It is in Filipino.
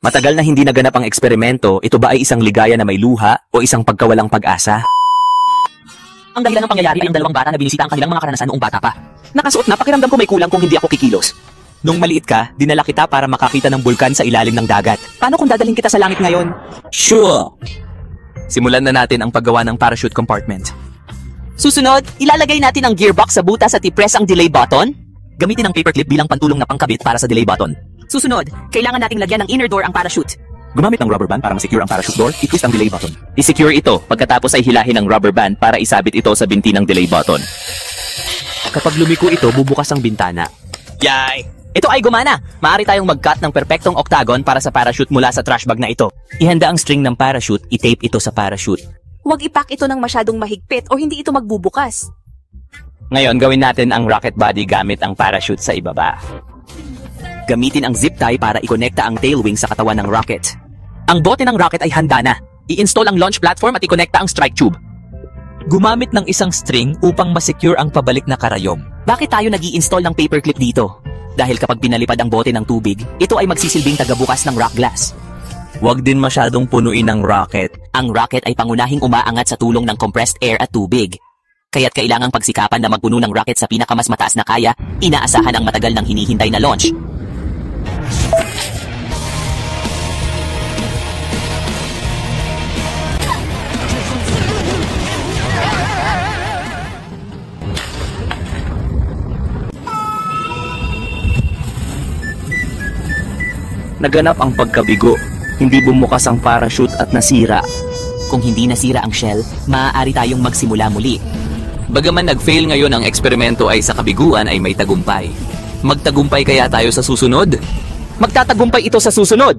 Matagal na hindi naganap ang eksperimento, ito ba ay isang ligaya na may luha o isang pagkawalang pag-asa? Ang dahilan ng pangyayari ay ang dalawang bata na binisita ang kanilang mga karanasan noong bata pa. Nakasuot na, pakiramdam ko may kulang kung hindi ako kikilos. Nung maliit ka, dinala kita para makakita ng bulkan sa ilalim ng dagat. Paano kung dadalhin kita sa langit ngayon? Sure! Simulan na natin ang paggawa ng parachute compartment. Susunod, ilalagay natin ang gearbox sa butas at i-press ang delay button. Gamitin ang paperclip bilang pantulong na pangkabit para sa delay button. Susunod, kailangan nating lagyan ng inner door ang parachute. Gumamit ng rubber band para ma-secure ang parachute door, i-twist ang delay button. I-secure ito, pagkatapos ay hilahin ang rubber band para isabit ito sa binti ng delay button. Kapag lumiko ito, bubukas ang bintana. Yay! Ito ay gumana! Maaari tayong mag-cut ng perpektong octagon para sa parachute mula sa trash bag na ito. Ihanda ang string ng parachute, i-tape ito sa parachute. Huwag ipak ito ng masyadong mahigpit o hindi ito magbubukas. Ngayon, gawin natin ang rocket body gamit ang parachute sa ibaba. Gamitin ang zip tie para ikonekta ang tail wing sa katawan ng rocket. Ang bote ng rocket ay handa na. I-install ang launch platform at ikonekta ang strike tube. Gumamit ng isang string upang ma-secure ang pabalik na karayom. Bakit tayo nag-i-install ng paperclip dito? Dahil kapag pinalipad ang bote ng tubig, ito ay magsisilbing tagabukas ng rock glass. Huwag din masyadong punuin ang rocket. Ang rocket ay pangunahing umaangat sa tulong ng compressed air at tubig. Kaya't kailangang pagsikapan na magpuno ng rocket sa pinakamas mataas na kaya, inaasahan ang matagal ng hinihintay na launch. Naganap ang pagkabigo. Hindi bumukas ang parachute at nasira. Kung hindi nasira ang shell, maaari tayong magsimula muli. Bagaman nag-fail ngayon ang eksperimento ay sa kabiguan ay may tagumpay. Magtagumpay kaya tayo sa susunod? Magtatagumpay ito sa susunod!